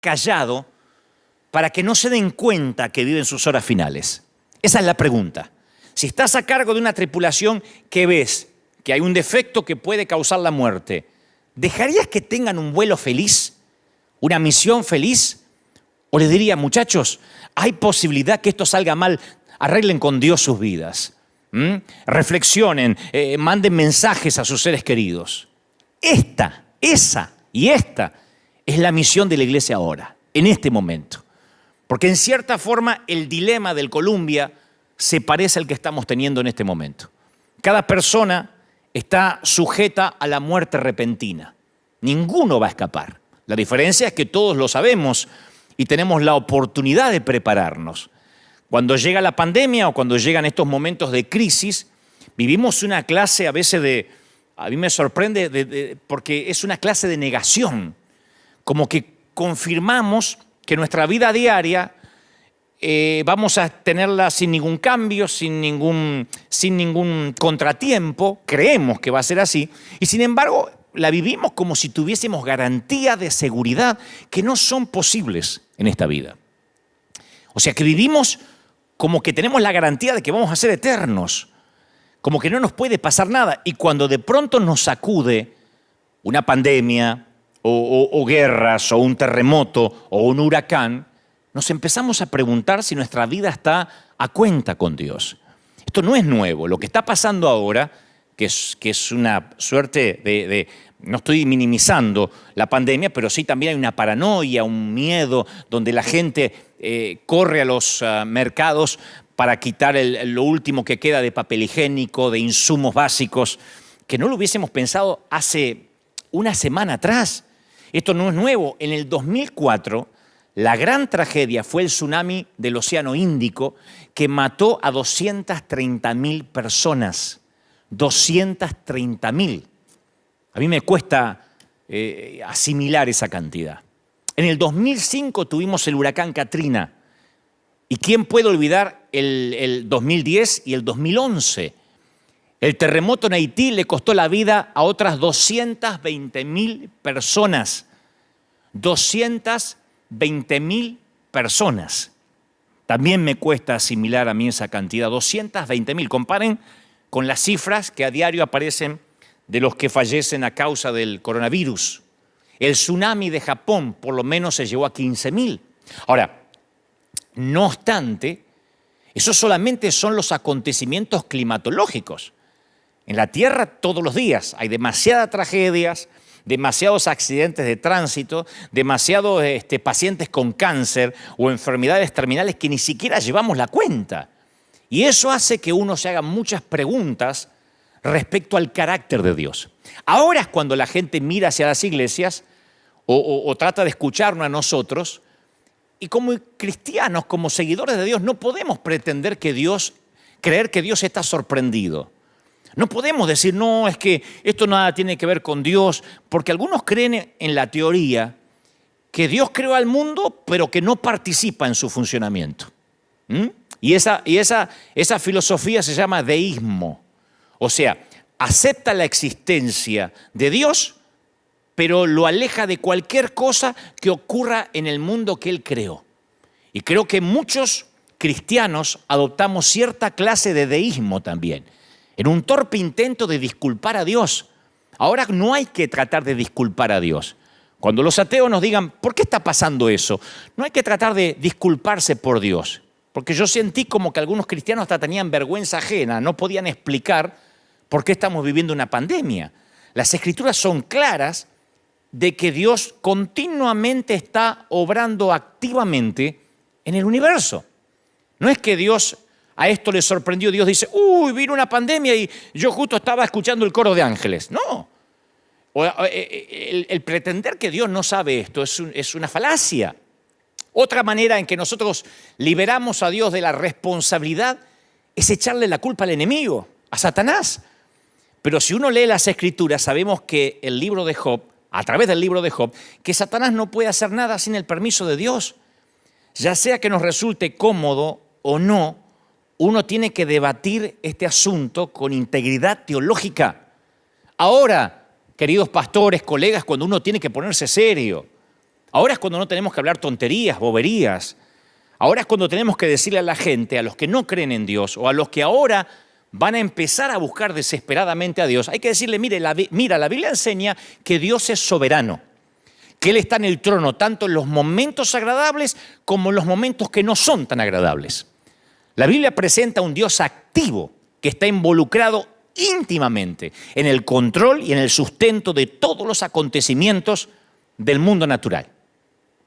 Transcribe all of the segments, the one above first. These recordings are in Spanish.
callado para que no se den cuenta que viven sus horas finales? Esa es la pregunta. Si estás a cargo de una tripulación que ves que hay un defecto que puede causar la muerte, ¿dejarías que tengan un vuelo feliz? ¿Una misión feliz? ¿O les diría, muchachos, hay posibilidad que esto salga mal, arreglen con Dios sus vidas? Reflexionen, manden mensajes a sus seres queridos. Esta es la misión de la iglesia ahora, en este momento. Porque en cierta forma el dilema del Columbia se parece al que estamos teniendo en este momento. Cada persona está sujeta a la muerte repentina. Ninguno va a escapar. La diferencia es que todos lo sabemos y tenemos la oportunidad de prepararnos. Cuando llega la pandemia o cuando llegan estos momentos de crisis, vivimos una clase a veces a mí me sorprende porque es una clase de negación. Como que confirmamos que nuestra vida diaria vamos a tenerla sin ningún cambio, sin ningún contratiempo. Creemos que va a ser así y sin embargo la vivimos como si tuviésemos garantía de seguridad que no son posibles en esta vida. O sea que vivimos como que tenemos la garantía de que vamos a ser eternos, como que no nos puede pasar nada. Y cuando de pronto nos sacude una pandemia o guerras o un terremoto o un huracán, nos empezamos a preguntar si nuestra vida está a cuenta con Dios. Esto no es nuevo. Lo que está pasando ahora, que es una suerte no estoy minimizando la pandemia, pero sí también hay una paranoia, un miedo, donde la gente corre a los mercados para quitar lo último que queda de papel higiénico, de insumos básicos, que no lo hubiésemos pensado hace una semana atrás. Esto no es nuevo. En el 2004, la gran tragedia fue el tsunami del Océano Índico que mató a 230.000 personas. 230.000. A mí me cuesta asimilar esa cantidad. En el 2005 tuvimos el huracán Katrina. ¿Y quién puede olvidar el 2010 y el 2011? El terremoto en Haití le costó la vida a otras 220.000 personas. 220.000 personas. También me cuesta asimilar a mí esa cantidad. 220.000. Comparen con las cifras que a diario aparecen de los que fallecen a causa del coronavirus. El tsunami de Japón por lo menos se llevó a 15.000. Ahora, no obstante, esos solamente son los acontecimientos climatológicos. En la Tierra todos los días hay demasiadas tragedias, demasiados accidentes de tránsito, demasiados pacientes con cáncer o enfermedades terminales que ni siquiera llevamos la cuenta. Y eso hace que uno se haga muchas preguntas respecto al carácter de Dios. Ahora es cuando la gente mira hacia las iglesias o trata de escucharnos a nosotros y como cristianos, como seguidores de Dios, no podemos pretender creer que Dios está sorprendido. No podemos decir, no, es que esto nada tiene que ver con Dios, porque algunos creen en la teoría que Dios creó al mundo, pero que no participa en su funcionamiento. Y esa filosofía se llama deísmo. O sea, acepta la existencia de Dios, pero lo aleja de cualquier cosa que ocurra en el mundo que Él creó. Y creo que muchos cristianos adoptamos cierta clase de deísmo también, en un torpe intento de disculpar a Dios. Ahora no hay que tratar de disculpar a Dios. Cuando los ateos nos digan, ¿por qué está pasando eso? No hay que tratar de disculparse por Dios. Porque yo sentí como que algunos cristianos hasta tenían vergüenza ajena, no podían explicar por qué estamos viviendo una pandemia. Las Escrituras son claras de que Dios continuamente está obrando activamente en el universo. No es que Dios a esto le sorprendió, Dios dice, vino una pandemia y yo justo estaba escuchando el coro de ángeles. No. El pretender que Dios no sabe esto es una falacia. Otra manera en que nosotros liberamos a Dios de la responsabilidad es echarle la culpa al enemigo, a Satanás. Pero si uno lee las Escrituras, sabemos que el libro de Job, a través del libro de Job, que Satanás no puede hacer nada sin el permiso de Dios. Ya sea que nos resulte cómodo o no, uno tiene que debatir este asunto con integridad teológica. Ahora, queridos pastores, colegas, cuando uno tiene que ponerse serio. Ahora es cuando no tenemos que hablar tonterías, boberías. Ahora es cuando tenemos que decirle a la gente, a los que no creen en Dios o a los que ahora van a empezar a buscar desesperadamente a Dios, hay que decirle, mira, la Biblia enseña que Dios es soberano, que Él está en el trono tanto en los momentos agradables como en los momentos que no son tan agradables. La Biblia presenta un Dios activo que está involucrado íntimamente en el control y en el sustento de todos los acontecimientos del mundo natural.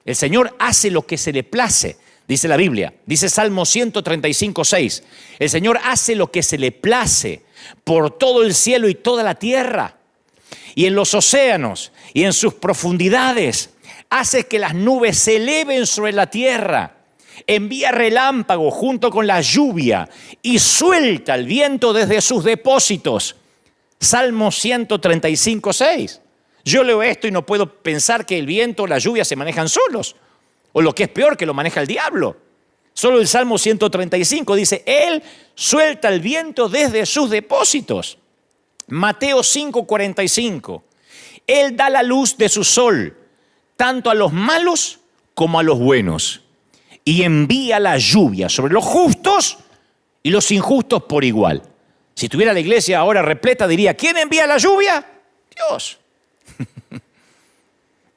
El Señor hace lo que se le place, dice la Biblia, dice Salmo 135:6. El Señor hace lo que se le place por todo el cielo y toda la tierra. Y en los océanos y en sus profundidades hace que las nubes se eleven sobre la tierra. Envía relámpagos junto con la lluvia y suelta el viento desde sus depósitos. Salmo 135:6. Yo leo esto y no puedo pensar que el viento o la lluvia se manejan solos. O lo que es peor, que lo maneja el diablo. Solo el Salmo 135 dice, Él suelta el viento desde sus depósitos. Mateo 5:45. Él da la luz de su sol, tanto a los malos como a los buenos. Y envía la lluvia sobre los justos y los injustos por igual. Si tuviera la iglesia ahora repleta, diría, ¿quién envía la lluvia? Dios.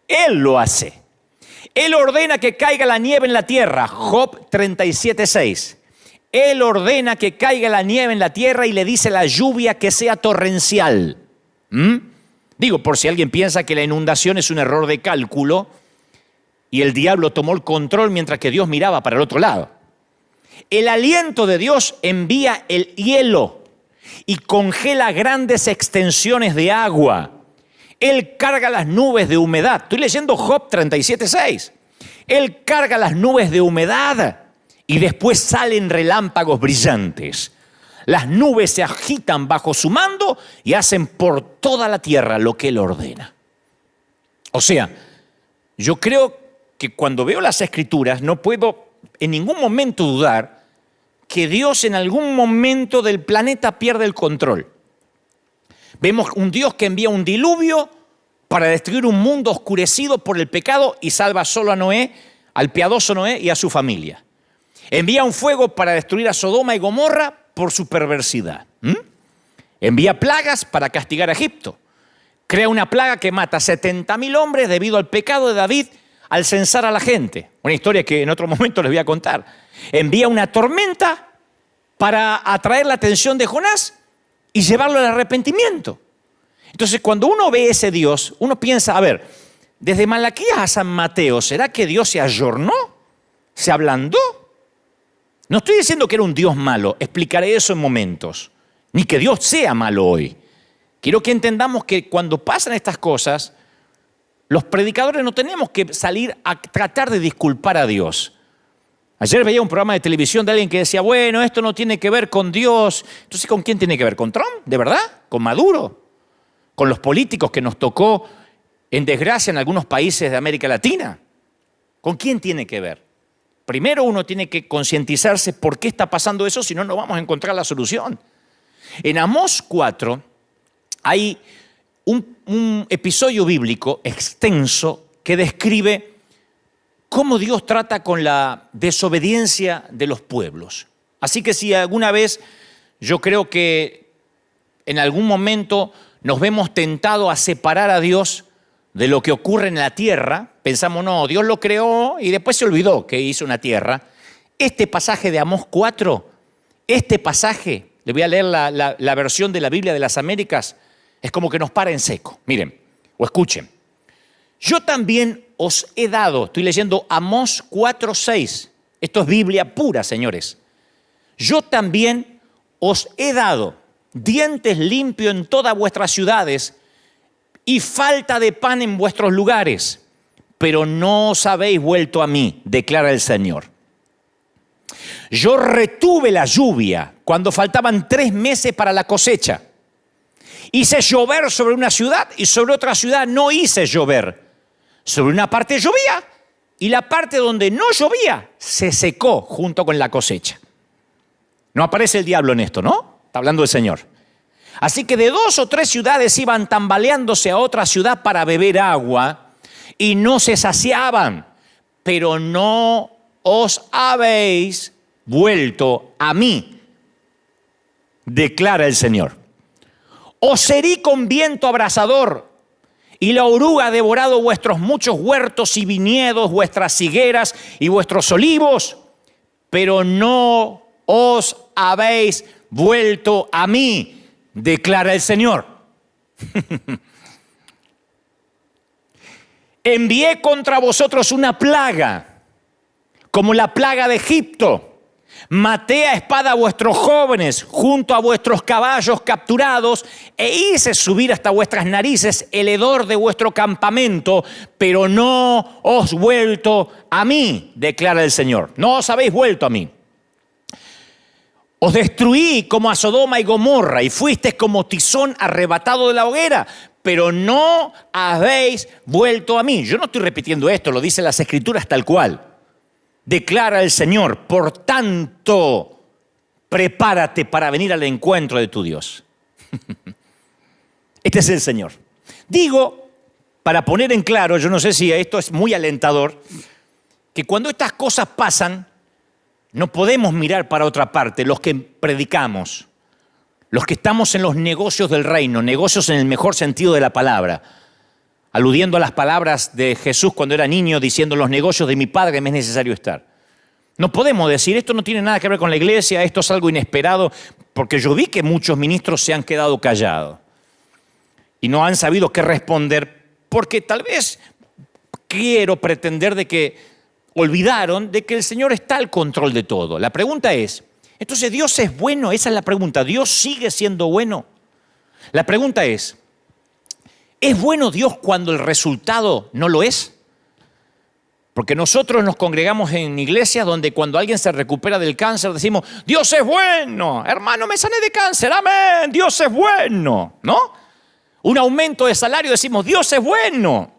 Él lo hace. Él ordena que caiga la nieve en la tierra. Job 37:6. Él ordena que caiga la nieve en la tierra y le dice a la lluvia que sea torrencial. Digo, por si alguien piensa que la inundación es un error de cálculo y el diablo tomó el control mientras que Dios miraba para el otro lado. El aliento de Dios envía el hielo y congela grandes extensiones de agua. Él carga las nubes de humedad. Estoy leyendo Job 37:6. Él carga las nubes de humedad y después salen relámpagos brillantes. Las nubes se agitan bajo su mando y hacen por toda la tierra lo que Él ordena. O sea, yo creo que cuando veo las Escrituras no puedo en ningún momento dudar que Dios en algún momento del planeta pierde el control. Vemos un Dios que envía un diluvio para destruir un mundo oscurecido por el pecado y salva solo a Noé, al piadoso Noé y a su familia. Envía un fuego para destruir a Sodoma y Gomorra por su perversidad. Envía plagas para castigar a Egipto. Crea una plaga que mata a 70.000 hombres debido al pecado de David al censar a la gente. Una historia que en otro momento les voy a contar. Envía una tormenta para atraer la atención de Jonás y llevarlo al arrepentimiento. Entonces, cuando uno ve ese Dios, uno piensa, a ver, desde Malaquías a San Mateo, ¿será que Dios se ayornó? ¿Se ablandó? No estoy diciendo que era un Dios malo, explicaré eso en momentos, ni que Dios sea malo hoy. Quiero que entendamos que cuando pasan estas cosas, los predicadores no tenemos que salir a tratar de disculpar a Dios. Ayer veía un programa de televisión de alguien que decía, bueno, esto no tiene que ver con Dios. Entonces, ¿con quién tiene que ver? ¿Con Trump? ¿De verdad? ¿Con Maduro? ¿Con los políticos que nos tocó en desgracia en algunos países de América Latina? ¿Con quién tiene que ver? Primero uno tiene que concientizarse por qué está pasando eso, si no, no vamos a encontrar la solución. En Amós 4 hay un episodio bíblico extenso que describe cómo Dios trata con la desobediencia de los pueblos. Así que si alguna vez yo creo que en algún momento nos vemos tentados a separar a Dios de lo que ocurre en la tierra, pensamos, no, Dios lo creó y después se olvidó que hizo una tierra. Este pasaje de Amós 4, este pasaje, le voy a leer la versión de la Biblia de las Américas, es como que nos para en seco. Miren, o escuchen. Yo también os he dado, estoy leyendo Amós 4:6. Esto es Biblia pura, señores. Yo también os he dado dientes limpios en todas vuestras ciudades y falta de pan en vuestros lugares, pero no os habéis vuelto a mí, declara el Señor. Yo retuve la lluvia cuando faltaban 3 meses para la cosecha. Hice llover sobre una ciudad y sobre otra ciudad no hice llover. Sobre una parte llovía y la parte donde no llovía se secó junto con la cosecha. No aparece el diablo en esto, ¿no? Está hablando el Señor. Así que de 2 o 3 ciudades iban tambaleándose a otra ciudad para beber agua y no se saciaban, pero no os habéis vuelto a mí, declara el Señor. Os herí con viento abrasador, y la oruga ha devorado vuestros muchos huertos y viñedos, vuestras higueras y vuestros olivos, pero no os habéis vuelto a mí, declara el Señor. Envié contra vosotros una plaga, como la plaga de Egipto. Maté a espada a vuestros jóvenes, junto a vuestros caballos capturados, e hice subir hasta vuestras narices el hedor de vuestro campamento, pero no os vuelto a mí, declara el Señor. No os habéis vuelto a mí. Os destruí como a Sodoma y Gomorra, y fuisteis como tizón arrebatado de la hoguera, pero no habéis vuelto a mí. Yo no estoy repitiendo esto, lo dicen las Escrituras tal cual. Declara el Señor, por tanto, prepárate para venir al encuentro de tu Dios. Este es el Señor. Digo, para poner en claro, yo no sé si esto es muy alentador, que cuando estas cosas pasan, no podemos mirar para otra parte, los que predicamos, los que estamos en los negocios del reino, negocios en el mejor sentido de la palabra, aludiendo a las palabras de Jesús cuando era niño, diciendo: los negocios de mi Padre me es necesario estar. No podemos decir, esto no tiene nada que ver con la iglesia, esto es algo inesperado, porque yo vi que muchos ministros se han quedado callados y no han sabido qué responder, porque tal vez quiero pretender de que olvidaron de que el Señor está al control de todo. La pregunta es, entonces ¿Dios es bueno? Esa es la pregunta. ¿Dios sigue siendo bueno? La pregunta ¿es bueno Dios cuando el resultado no lo es? Porque nosotros nos congregamos en iglesias donde cuando alguien se recupera del cáncer decimos: Dios es bueno, hermano, me sané de cáncer, amén, Dios es bueno, ¿no? Un aumento de salario, decimos: Dios es bueno.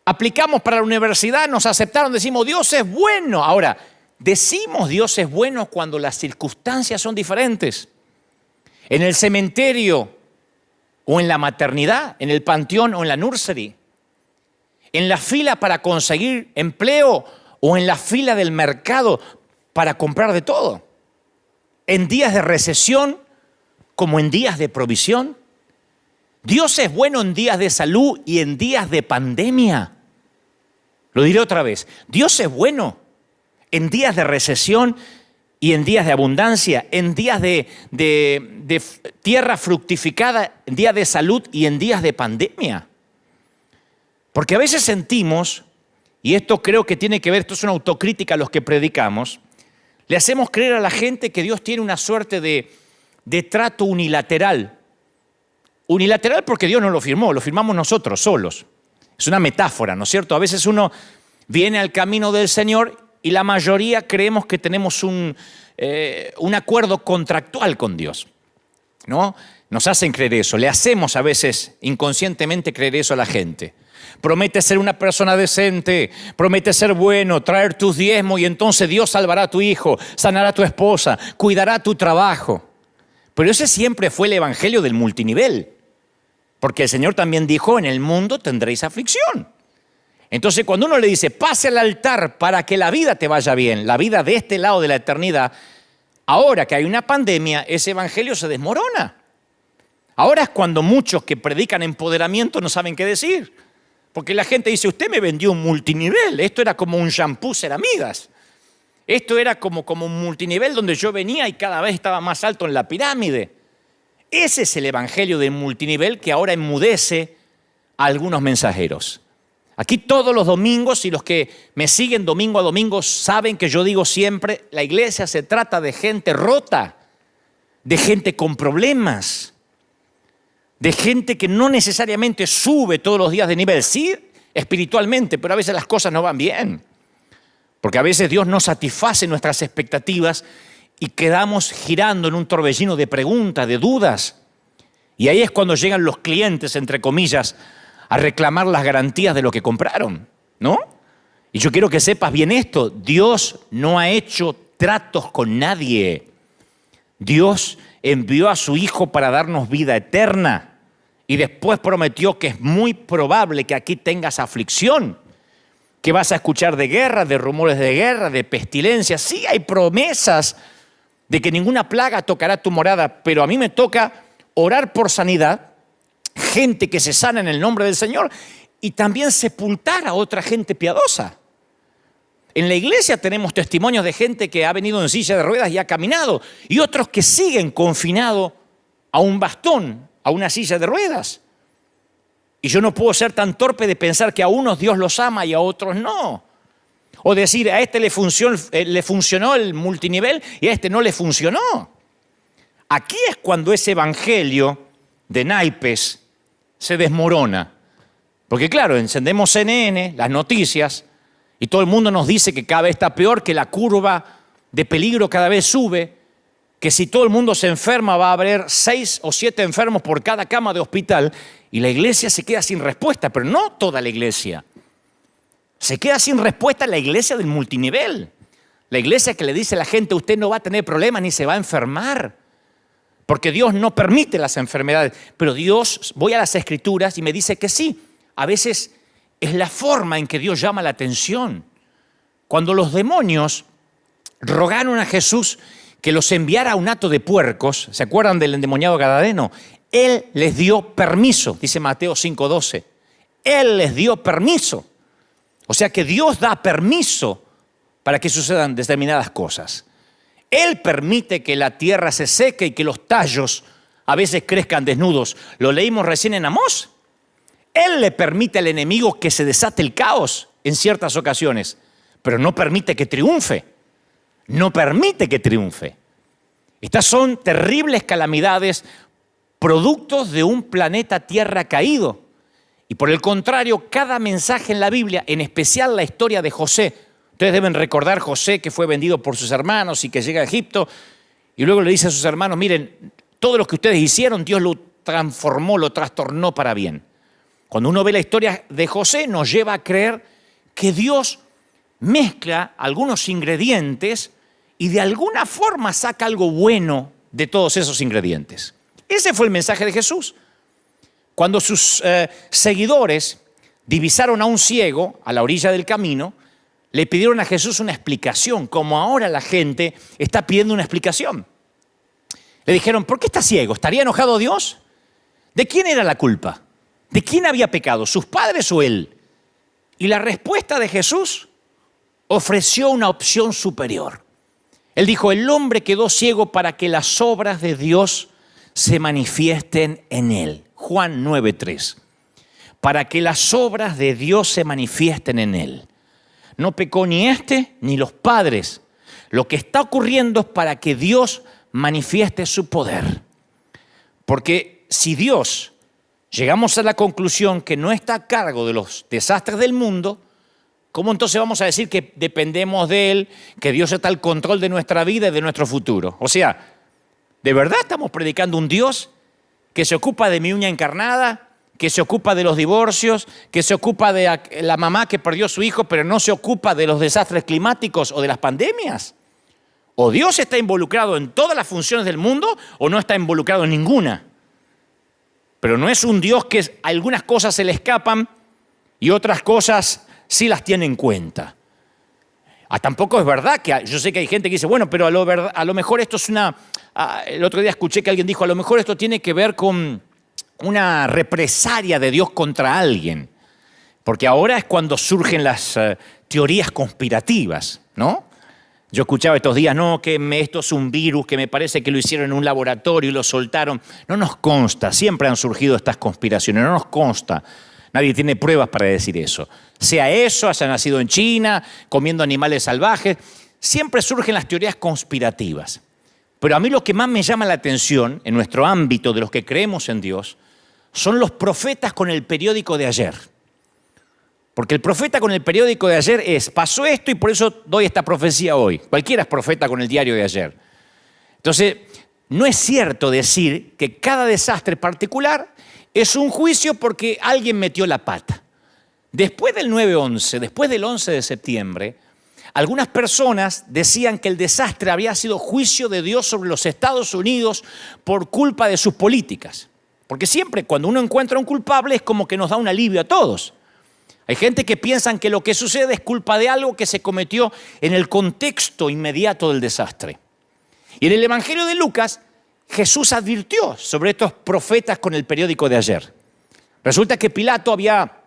Aplicamos para la universidad, nos aceptaron, decimos: Dios es bueno. Ahora, decimos Dios es bueno cuando las circunstancias son diferentes. En el cementerio, o en la maternidad, en el panteón o en la nursery, en la fila para conseguir empleo o en la fila del mercado para comprar de todo, en días de recesión como en días de provisión. Dios es bueno en días de salud y en días de pandemia. Lo diré otra vez, Dios es bueno en días de recesión y en días de abundancia, en días de tierra fructificada, en días de salud y en días de pandemia. Porque a veces sentimos, y esto creo que tiene que ver, esto es una autocrítica a los que predicamos, le hacemos creer a la gente que Dios tiene una suerte de trato unilateral. Unilateral porque Dios no lo firmó, lo firmamos nosotros solos. Es una metáfora, ¿no es cierto? A veces uno viene al camino del Señor y la mayoría creemos que tenemos un acuerdo contractual con Dios, ¿no? Nos hacen creer eso, le hacemos a veces inconscientemente creer eso a la gente. Promete ser una persona decente, promete ser bueno, traer tus diezmos y entonces Dios salvará a tu hijo, sanará a tu esposa, cuidará tu trabajo. Pero ese siempre fue el evangelio del multinivel, porque el Señor también dijo: en el mundo tendréis aflicción. Entonces cuando uno le dice: pase al altar para que la vida te vaya bien, la vida de este lado de la eternidad, ahora que hay una pandemia, ese evangelio se desmorona. Ahora es cuando muchos que predican empoderamiento no saben qué decir. Porque la gente dice: usted me vendió un multinivel, esto era como un shampoo Ceramidas. Esto era como un multinivel donde yo venía y cada vez estaba más alto en la pirámide. Ese es el evangelio del multinivel que ahora enmudece a algunos mensajeros. Aquí todos los domingos, y los que me siguen domingo a domingo saben que yo digo siempre: la iglesia se trata de gente rota, de gente con problemas, de gente que no necesariamente sube todos los días de nivel, sí espiritualmente, pero a veces las cosas no van bien. Porque a veces Dios no satisface nuestras expectativas y quedamos girando en un torbellino de preguntas, de dudas. Y ahí es cuando llegan los clientes, entre comillas, a reclamar las garantías de lo que compraron, ¿no? Y yo quiero que sepas bien esto: Dios no ha hecho tratos con nadie. Dios envió a su Hijo para darnos vida eterna. Y después prometió que es muy probable que aquí tengas aflicción, que vas a escuchar de guerra, de rumores de guerra, de pestilencia. Sí, hay promesas de que ninguna plaga tocará tu morada, pero a mí me toca orar por sanidad, gente que se sana en el nombre del Señor, y también sepultar a otra gente piadosa. En la iglesia tenemos testimonios de gente que ha venido en silla de ruedas y ha caminado, y otros que siguen confinados a un bastón, a una silla de ruedas. Y yo no puedo ser tan torpe de pensar que a unos Dios los ama y a otros no. O decir, a este le funcionó el multinivel y a este no le funcionó. Aquí es cuando ese evangelio de naipes se desmorona. Porque claro, encendemos CNN, las noticias, y todo el mundo nos dice que cada vez está peor, que la curva de peligro cada vez sube, que si todo el mundo se enferma va a haber 6 o 7 enfermos por cada cama de hospital, y la iglesia se queda sin respuesta, pero no toda la iglesia. Se queda sin respuesta la iglesia del multinivel. La iglesia que le dice a la gente, usted no va a tener problemas ni se va a enfermar, porque Dios no permite las enfermedades. Pero Dios, voy a las Escrituras y me dice que sí. A veces es la forma en que Dios llama la atención. Cuando los demonios rogaron a Jesús que los enviara a un hato de puercos, ¿se acuerdan del endemoniado gadareno? Él les dio permiso, dice Mateo 5:12. Él les dio permiso. O sea que Dios da permiso para que sucedan determinadas cosas. Él permite que la tierra se seque y que los tallos a veces crezcan desnudos. Lo leímos recién en Amós. Él le permite al enemigo que se desate el caos en ciertas ocasiones, pero no permite que triunfe. No permite que triunfe. Estas son terribles calamidades, productos de un planeta Tierra caído. Y por el contrario, cada mensaje en la Biblia, en especial la historia de José, ustedes deben recordar José que fue vendido por sus hermanos y que llega a Egipto, y luego le dice a sus hermanos, miren, todo lo que ustedes hicieron, Dios lo transformó, lo trastornó para bien. Cuando uno ve la historia de José, nos lleva a creer que Dios mezcla algunos ingredientes y de alguna forma saca algo bueno de todos esos ingredientes. Ese fue el mensaje de Jesús. Cuando sus seguidores divisaron a un ciego a la orilla del camino, le pidieron a Jesús una explicación, como ahora la gente está pidiendo una explicación. Le dijeron, ¿por qué está ciego? ¿Estaría enojado Dios? ¿De quién era la culpa? ¿De quién había pecado? ¿Sus padres o él? Y la respuesta de Jesús ofreció una opción superior. Él dijo, el hombre quedó ciego para que las obras de Dios se manifiesten en él. Juan 9:3. Para que las obras de Dios se manifiesten en él. No pecó ni este ni los padres. Lo que está ocurriendo es para que Dios manifieste su poder. Porque si Dios llegamos a la conclusión que no está a cargo de los desastres del mundo, ¿cómo entonces vamos a decir que dependemos de Él, que Dios está al control de nuestra vida y de nuestro futuro? O sea, ¿de verdad estamos predicando un Dios que se ocupa de mi uña encarnada, que se ocupa de los divorcios, que se ocupa de la mamá que perdió a su hijo, pero no se ocupa de los desastres climáticos o de las pandemias? ¿O Dios está involucrado en todas las funciones del mundo o no está involucrado en ninguna? Pero no es un Dios que algunas cosas se le escapan y otras cosas sí las tiene en cuenta. Tampoco es verdad que yo sé que hay gente que dice, bueno, pero a lo mejor esto es el otro día escuché que alguien dijo, a lo mejor esto tiene que ver con una represalia de Dios contra alguien. Porque ahora es cuando surgen las teorías conspirativas, ¿no? Yo escuchaba estos días, no, que esto es un virus, que me parece que lo hicieron en un laboratorio y lo soltaron. No nos consta, siempre han surgido estas conspiraciones, no nos consta. Nadie tiene pruebas para decir eso. Sea eso, haya nacido en China, comiendo animales salvajes, siempre surgen las teorías conspirativas. Pero a mí lo que más me llama la atención en nuestro ámbito de los que creemos en Dios son los profetas con el periódico de ayer. Porque el profeta con el periódico de ayer pasó esto y por eso doy esta profecía hoy. Cualquiera es profeta con el diario de ayer. Entonces, no es cierto decir que cada desastre particular es un juicio porque alguien metió la pata. Después del 9/11, después del 11 de septiembre, algunas personas decían que el desastre había sido juicio de Dios sobre los Estados Unidos por culpa de sus políticas. Porque siempre cuando uno encuentra un culpable es como que nos da un alivio a todos. Hay gente que piensa que lo que sucede es culpa de algo que se cometió en el contexto inmediato del desastre. Y en el Evangelio de Lucas, Jesús advirtió sobre estos profetas con el periódico de ayer. Resulta que Pilato había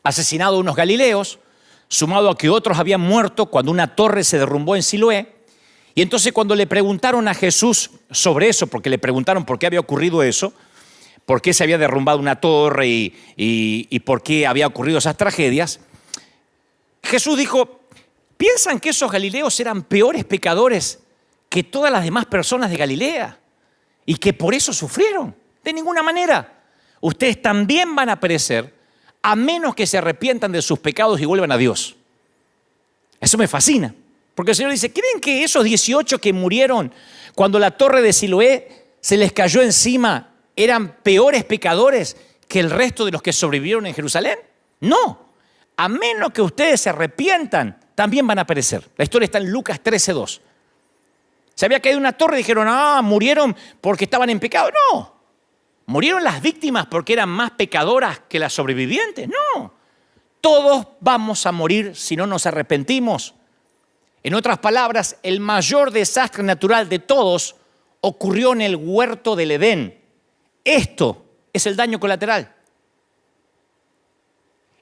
asesinado a unos galileos, sumado a que otros habían muerto cuando una torre se derrumbó en Siloé. Y entonces cuando le preguntaron a Jesús sobre eso, porque le preguntaron por qué había ocurrido eso, por qué se había derrumbado una torre y por qué había ocurrido esas tragedias, Jesús dijo, ¿piensan que esos galileos eran peores pecadores que todas las demás personas de Galilea? Y que por eso sufrieron. De ninguna manera. Ustedes también van a perecer a menos que se arrepientan de sus pecados y vuelvan a Dios. Eso me fascina. Porque el Señor dice, ¿creen que esos 18 que murieron cuando la torre de Siloé se les cayó encima eran peores pecadores que el resto de los que sobrevivieron en Jerusalén? No. A menos que ustedes se arrepientan, también van a perecer. La historia está en Lucas 13:2. Se había caído una torre y dijeron, murieron porque estaban en pecado. No. ¿Murieron las víctimas porque eran más pecadoras que las sobrevivientes? No. Todos vamos a morir si no nos arrepentimos. En otras palabras, el mayor desastre natural de todos ocurrió en el huerto del Edén. Esto es el daño colateral.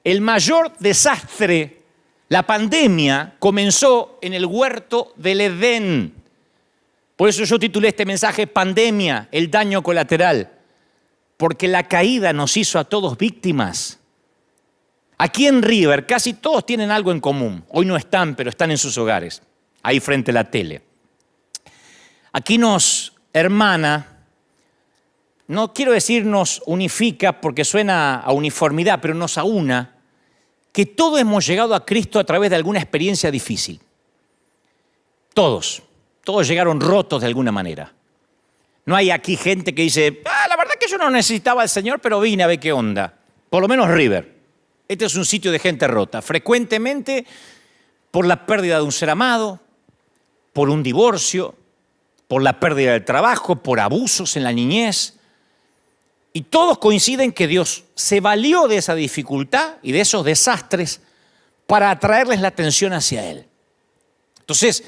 El mayor desastre, la pandemia, comenzó en el huerto del Edén. Por eso yo titulé este mensaje Pandemia, el daño colateral. Porque la caída nos hizo a todos víctimas. Aquí en River casi todos tienen algo en común. Hoy no están, pero están en sus hogares, ahí frente a la tele. Aquí nos hermana, no quiero decir nos unifica porque suena a uniformidad, pero nos aúna, que todos hemos llegado a Cristo a través de alguna experiencia difícil. Todos llegaron rotos de alguna manera. No hay aquí gente que dice, la verdad que yo no necesitaba al Señor, pero vine a ver qué onda. Por lo menos River. Este es un sitio de gente rota. Frecuentemente por la pérdida de un ser amado, por un divorcio, por la pérdida del trabajo, por abusos en la niñez. Y todos coinciden que Dios se valió de esa dificultad y de esos desastres para atraerles la atención hacia Él. Entonces,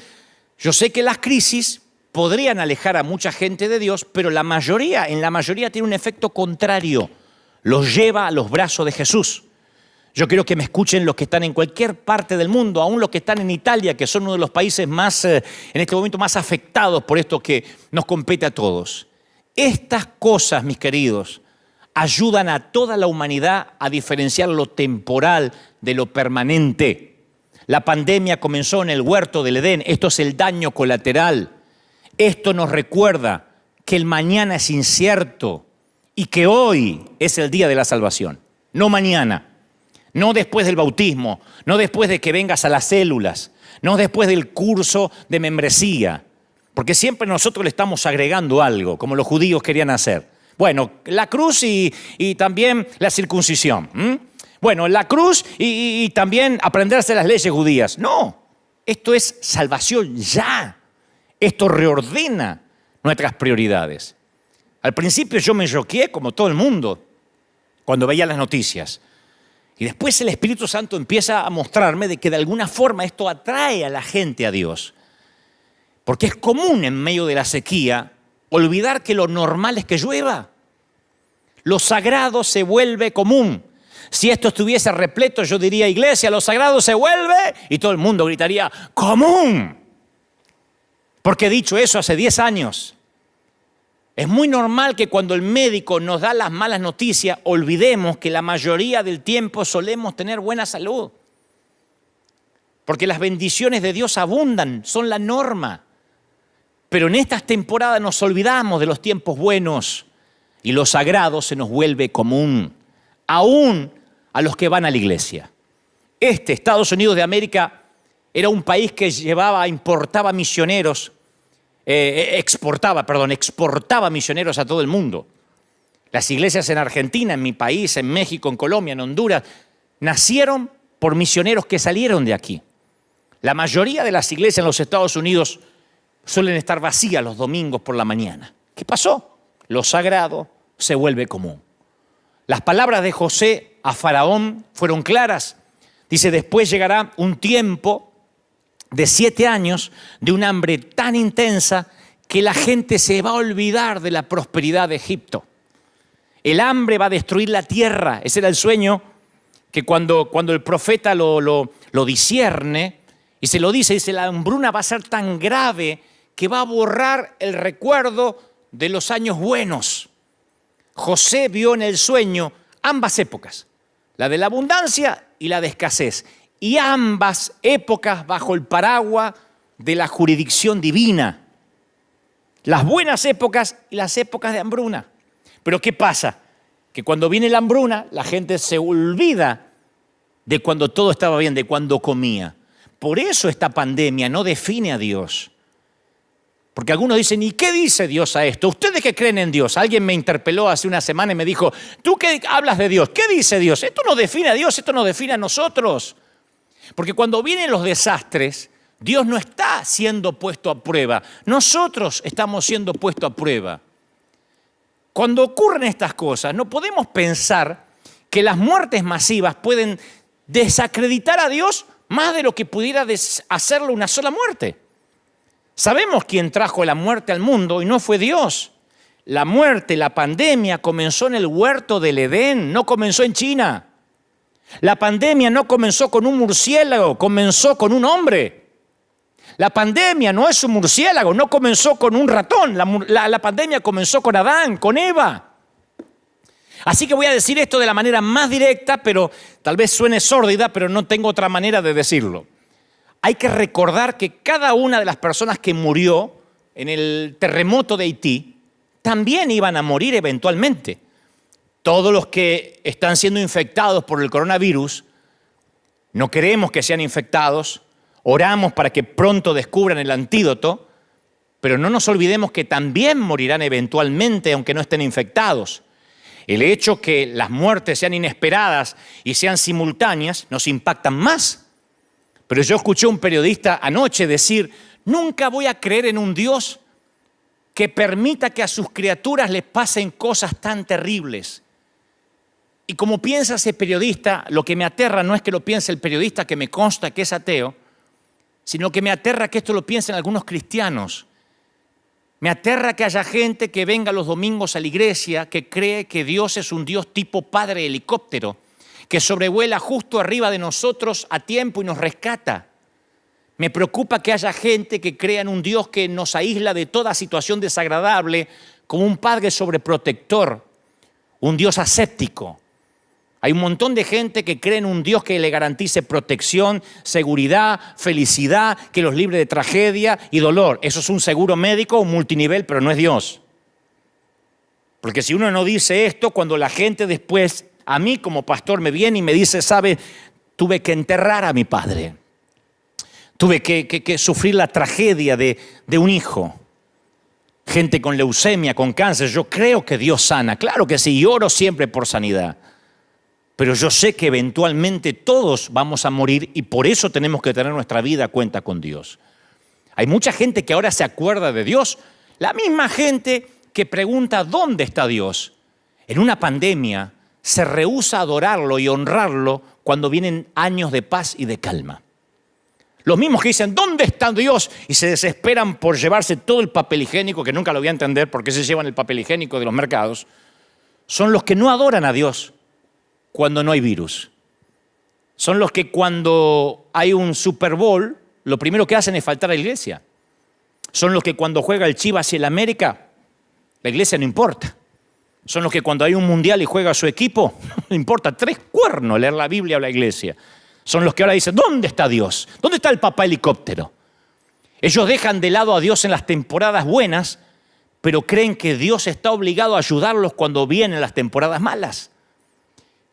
yo sé que las crisis podrían alejar a mucha gente de Dios, pero en la mayoría tiene un efecto contrario. Los lleva a los brazos de Jesús. Yo quiero que me escuchen los que están en cualquier parte del mundo, aún los que están en Italia, que son uno de los países más, en este momento, más afectados por esto que nos compete a todos. Estas cosas, mis queridos, ayudan a toda la humanidad a diferenciar lo temporal de lo permanente. La pandemia comenzó en el huerto del Edén. Esto es el daño colateral. Esto nos recuerda que el mañana es incierto y que hoy es el día de la salvación, no mañana. No después del bautismo, no después de que vengas a las células, no después del curso de membresía, porque siempre nosotros le estamos agregando algo, como los judíos querían hacer. Bueno, la cruz y también la circuncisión. Bueno, la cruz y también aprenderse las leyes judías. No, esto es salvación ya. Esto reordena nuestras prioridades. Al principio yo me choqué como todo el mundo cuando veía las noticias. Y después el Espíritu Santo empieza a mostrarme de que de alguna forma esto atrae a la gente a Dios. Porque es común en medio de la sequía olvidar que lo normal es que llueva. Lo sagrado se vuelve común. Si esto estuviese repleto, yo diría, iglesia, lo sagrado se vuelve, y todo el mundo gritaría, común. Porque he dicho eso hace 10 años. Es muy normal que cuando el médico nos da las malas noticias, olvidemos que la mayoría del tiempo solemos tener buena salud. Porque las bendiciones de Dios abundan, son la norma. Pero en estas temporadas nos olvidamos de los tiempos buenos y lo sagrado se nos vuelve común, aún a los que van a la iglesia. Estados Unidos de América, era un país que importaba misioneros, exportaba misioneros a todo el mundo. Las iglesias en Argentina, en mi país, en México, en Colombia, en Honduras, nacieron por misioneros que salieron de aquí. La mayoría de las iglesias en los Estados Unidos suelen estar vacías los domingos por la mañana. ¿Qué pasó? Lo sagrado se vuelve común. Las palabras de José a Faraón fueron claras. Dice, después llegará un tiempo de 7 años de un hambre tan intensa que la gente se va a olvidar de la prosperidad de Egipto. El hambre va a destruir la tierra. Ese era el sueño que cuando el profeta lo discierne y se lo dice, la hambruna va a ser tan grave que va a borrar el recuerdo de los años buenos. José vio en el sueño ambas épocas, la de la abundancia y la de escasez, y ambas épocas bajo el paraguas de la jurisdicción divina. Las buenas épocas y las épocas de hambruna. Pero ¿qué pasa? Que cuando viene la hambruna, la gente se olvida de cuando todo estaba bien, de cuando comía. Por eso esta pandemia no define a Dios. Porque algunos dicen, ¿y qué dice Dios a esto? ¿Ustedes que creen en Dios? Alguien me interpeló hace una semana y me dijo, ¿tú qué hablas de Dios? ¿Qué dice Dios? Esto no define a Dios, esto nos define a nosotros. Porque cuando vienen los desastres, Dios no está siendo puesto a prueba. Nosotros estamos siendo puestos a prueba. Cuando ocurren estas cosas, no podemos pensar que las muertes masivas pueden desacreditar a Dios más de lo que pudiera hacerlo una sola muerte. Sabemos quién trajo la muerte al mundo y no fue Dios. La muerte, la pandemia comenzó en el huerto del Edén, no comenzó en China. La pandemia no comenzó con un murciélago, comenzó con un hombre. La pandemia no es un murciélago, no comenzó con un ratón. La pandemia comenzó con Adán, con Eva. Así que voy a decir esto de la manera más directa, pero tal vez suene sórdida, pero no tengo otra manera de decirlo. Hay que recordar que cada una de las personas que murió en el terremoto de Haití también iban a morir eventualmente. Todos los que están siendo infectados por el coronavirus, no queremos que sean infectados, oramos para que pronto descubran el antídoto, pero no nos olvidemos que también morirán eventualmente aunque no estén infectados. El hecho que las muertes sean inesperadas y sean simultáneas nos impactan más. Pero yo escuché a un periodista anoche decir, nunca voy a creer en un Dios que permita que a sus criaturas les pasen cosas tan terribles. Y como piensa ese periodista, lo que me aterra no es que lo piense el periodista, que me consta que es ateo, sino que me aterra que esto lo piensen algunos cristianos. Me aterra que haya gente que venga los domingos a la iglesia que cree que Dios es un Dios tipo padre helicóptero, que sobrevuela justo arriba de nosotros a tiempo y nos rescata. Me preocupa que haya gente que crea en un Dios que nos aísla de toda situación desagradable, como un padre sobreprotector, un Dios aséptico. Hay un montón de gente que cree en un Dios que le garantice protección, seguridad, felicidad, que los libre de tragedia y dolor. Eso es un seguro médico, un multinivel, pero no es Dios. Porque si uno no dice esto, cuando la gente después, a mí como pastor me viene y me dice, ¿sabe? Tuve que enterrar a mi padre. Tuve que sufrir la tragedia de un hijo. Gente con leucemia, con cáncer. Yo creo que Dios sana. Claro que sí, y oro siempre por sanidad. Pero yo sé que eventualmente todos vamos a morir y por eso tenemos que tener nuestra vida a cuenta con Dios. Hay mucha gente que ahora se acuerda de Dios. La misma gente que pregunta ¿dónde está Dios? En una pandemia se rehúsa a adorarlo y honrarlo cuando vienen años de paz y de calma. Los mismos que dicen ¿dónde está Dios? Y se desesperan por llevarse todo el papel higiénico, que nunca lo voy a entender por qué se llevan el papel higiénico de los mercados, son los que no adoran a Dios cuando no hay virus. Son los que cuando hay un Super Bowl, lo primero que hacen es faltar a la iglesia. Son los que cuando juega el Chivas y el América, la iglesia no importa. Son los que cuando hay un mundial y juega su equipo, no importa 3 cuernos leer la Biblia o la iglesia. Son los que ahora dicen, ¿dónde está Dios? ¿Dónde está el papá helicóptero? Ellos dejan de lado a Dios en las temporadas buenas, pero creen que Dios está obligado a ayudarlos cuando vienen las temporadas malas.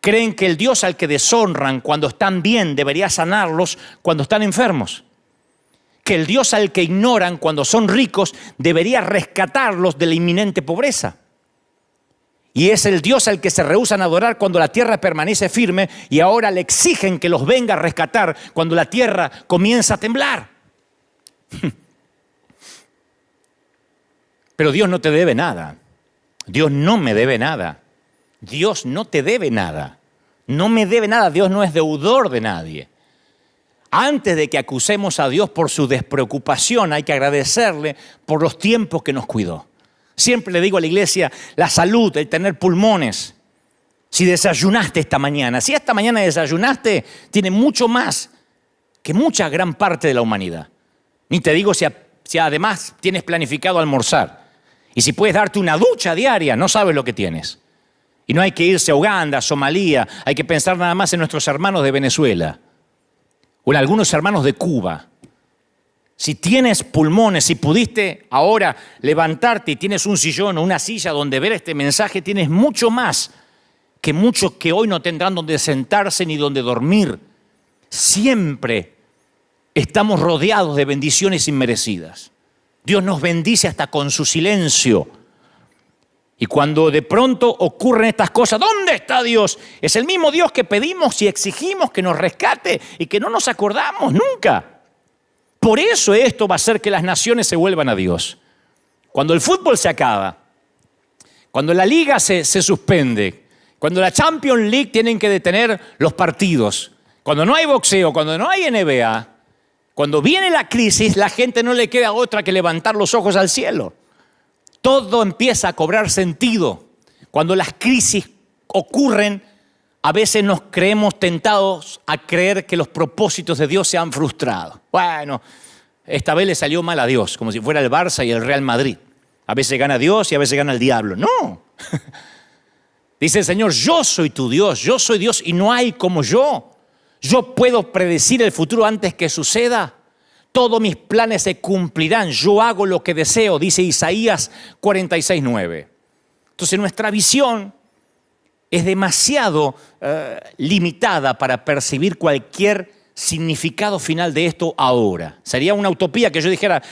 Creen que el Dios al que deshonran cuando están bien debería sanarlos cuando están enfermos. Que el Dios al que ignoran cuando son ricos debería rescatarlos de la inminente pobreza. Y es el Dios al que se rehúsan a adorar cuando la tierra permanece firme y ahora le exigen que los venga a rescatar cuando la tierra comienza a temblar. Pero Dios no te debe nada. Dios no me debe nada. Dios no te debe nada. No me debe nada. Dios no es deudor de nadie. Antes de que acusemos a Dios por su despreocupación, hay que agradecerle por los tiempos que nos cuidó. Siempre le digo a la iglesia, la salud, el tener pulmones. Si desayunaste esta mañana, si esta mañana desayunaste, tiene mucho más que mucha gran parte de la humanidad. Ni te digo si además tienes planificado almorzar. Y si puedes darte una ducha diaria, no sabes lo que tienes. Y no hay que irse a Uganda, a Somalia, hay que pensar nada más en nuestros hermanos de Venezuela o en algunos hermanos de Cuba. Si tienes pulmones, si pudiste ahora levantarte y tienes un sillón o una silla donde ver este mensaje, tienes mucho más que muchos que hoy no tendrán donde sentarse ni donde dormir. Siempre estamos rodeados de bendiciones inmerecidas. Dios nos bendice hasta con su silencio. Y cuando de pronto ocurren estas cosas, ¿dónde está Dios? Es el mismo Dios que pedimos y exigimos que nos rescate y que no nos acordamos nunca. Por eso esto va a hacer que las naciones se vuelvan a Dios. Cuando el fútbol se acaba, cuando la liga se suspende, cuando la Champions League tienen que detener los partidos, cuando no hay boxeo, cuando no hay NBA, cuando viene la crisis, la gente no le queda otra que levantar los ojos al cielo. Todo empieza a cobrar sentido. Cuando las crisis ocurren, a veces nos creemos tentados a creer que los propósitos de Dios se han frustrado. Bueno, esta vez le salió mal a Dios, como si fuera el Barça y el Real Madrid. A veces gana Dios y a veces gana el diablo. No. Dice el Señor, yo soy tu Dios, yo soy Dios y no hay como yo. Yo puedo predecir el futuro antes que suceda. Todos mis planes se cumplirán. Yo hago lo que deseo, dice Isaías 46:9. Entonces nuestra visión es demasiado limitada para percibir cualquier significado final de esto ahora. Sería una utopía que yo dijera,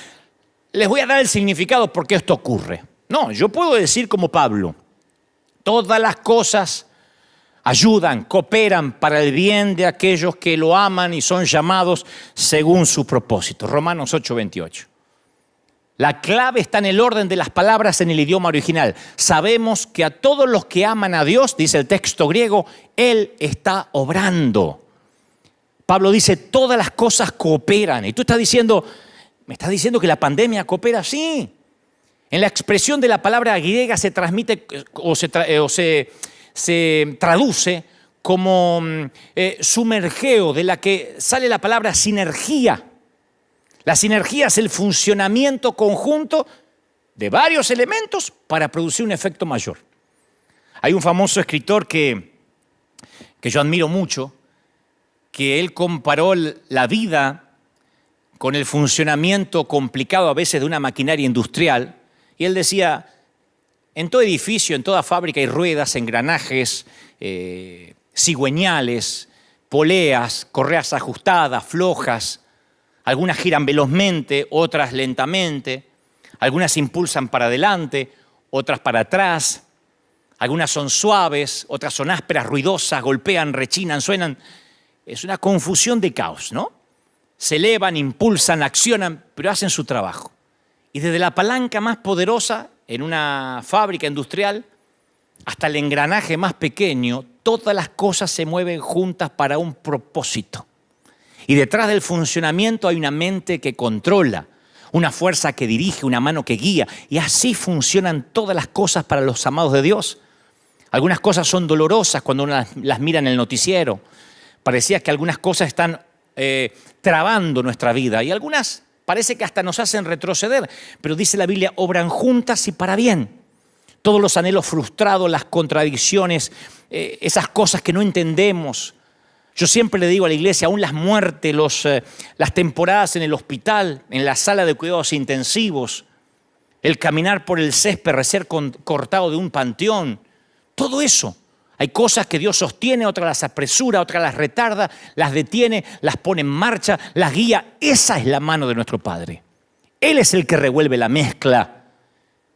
les voy a dar el significado porque esto ocurre. No, yo puedo decir como Pablo, todas las cosas ayudan, cooperan para el bien de aquellos que lo aman y son llamados según su propósito. Romanos 8:28. La clave está en el orden de las palabras en el idioma original. Sabemos que a todos los que aman a Dios, dice el texto griego, Él está obrando. Pablo dice, todas las cosas cooperan. Y tú estás diciendo, ¿me estás diciendo que la pandemia coopera? Sí. En la expresión de la palabra griega se transmite se traduce como sumergeo, de la que sale la palabra sinergia. La sinergia es el funcionamiento conjunto de varios elementos para producir un efecto mayor. Hay un famoso escritor que yo admiro mucho, que él comparó la vida con el funcionamiento complicado a veces de una maquinaria industrial, y él decía, en todo edificio, en toda fábrica hay ruedas, engranajes, cigüeñales, poleas, correas ajustadas, flojas. Algunas giran velozmente, otras lentamente. Algunas impulsan para adelante, otras para atrás. Algunas son suaves, otras son ásperas, ruidosas, golpean, rechinan, suenan. Es una confusión de caos, ¿no? Se elevan, impulsan, accionan, pero hacen su trabajo. Y desde la palanca más poderosa en una fábrica industrial hasta el engranaje más pequeño, todas las cosas se mueven juntas para un propósito. Y detrás del funcionamiento hay una mente que controla, una fuerza que dirige, una mano que guía. Y así funcionan todas las cosas para los amados de Dios. Algunas cosas son dolorosas cuando uno las mira en el noticiero. Parecía que algunas cosas están trabando nuestra vida y algunas parece que hasta nos hacen retroceder. Pero dice la Biblia, obran juntas y para bien. Todos los anhelos frustrados, las contradicciones, esas cosas que no entendemos. Yo siempre le digo a la iglesia, aún las muertes, las temporadas en el hospital, en la sala de cuidados intensivos, el caminar por el césped, recién cortado de un panteón, todo eso. Hay cosas que Dios sostiene, otras las apresura, otras las retarda, las detiene, las pone en marcha, las guía. Esa es la mano de nuestro Padre. Él es el que revuelve la mezcla.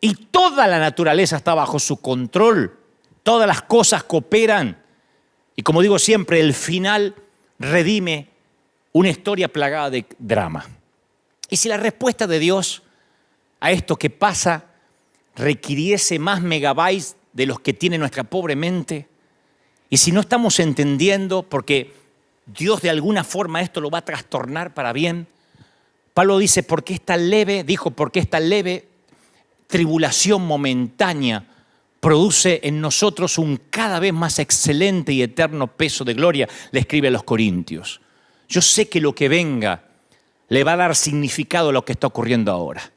Y toda la naturaleza está bajo su control. Todas las cosas cooperan. Y como digo siempre, el final redime una historia plagada de drama. Y si la respuesta de Dios a esto que pasa requiriese más megabytes de los que tiene nuestra pobre mente? Y si no estamos entendiendo, porque Dios de alguna forma esto lo va a trastornar para bien, Pablo dice, porque esta leve tribulación momentánea produce en nosotros un cada vez más excelente y eterno peso de gloria, le escribe a los Corintios. Yo sé que lo que venga le va a dar significado a lo que está ocurriendo ahora.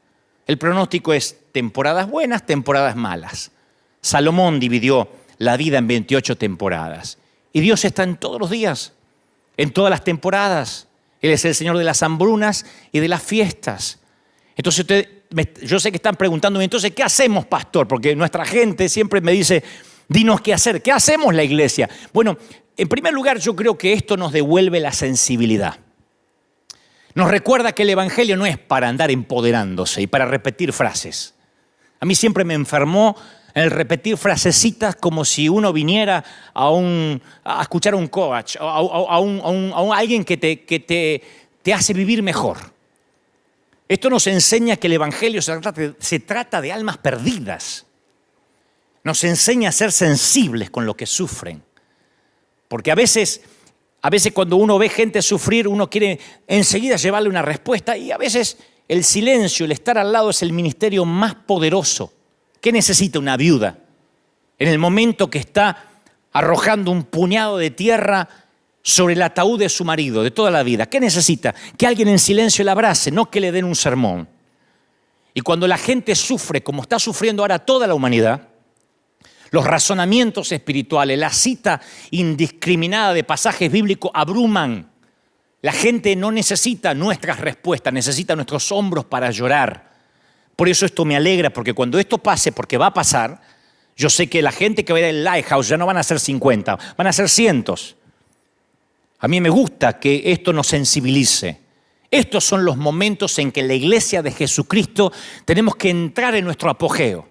El pronóstico es temporadas buenas, temporadas malas. Salomón dividió la vida en 28 temporadas. Y Dios está en todos los días, en todas las temporadas. Él es el Señor de las hambrunas y de las fiestas. Entonces yo sé que están preguntándome, entonces, ¿qué hacemos, pastor? Porque nuestra gente siempre me dice, dinos qué hacer. ¿Qué hacemos la iglesia? Bueno, en primer lugar, yo creo que esto nos devuelve la sensibilidad. Nos recuerda que el Evangelio no es para andar empoderándose y para repetir frases. A mí siempre me enfermó el repetir frasecitas como si uno viniera a escuchar a un coach, a alguien que te hace vivir mejor. Esto nos enseña que el Evangelio se trata de almas perdidas. Nos enseña a ser sensibles con lo que sufren. Porque a veces cuando uno ve gente sufrir, uno quiere enseguida llevarle una respuesta y a veces el silencio, el estar al lado es el ministerio más poderoso. ¿Qué necesita una viuda en el momento que está arrojando un puñado de tierra sobre el ataúd de su marido de toda la vida? ¿Qué necesita? Que alguien en silencio la abrace, no que le den un sermón. Y cuando la gente sufre, como está sufriendo ahora toda la humanidad, los razonamientos espirituales, la cita indiscriminada de pasajes bíblicos abruman. La gente no necesita nuestras respuestas, necesita nuestros hombros para llorar. Por eso esto me alegra, porque cuando esto pase, porque va a pasar, yo sé que la gente que va a ir al Lighthouse ya no van a ser 50, van a ser cientos. A mí me gusta que esto nos sensibilice. Estos son los momentos en que la iglesia de Jesucristo tenemos que entrar en nuestro apogeo.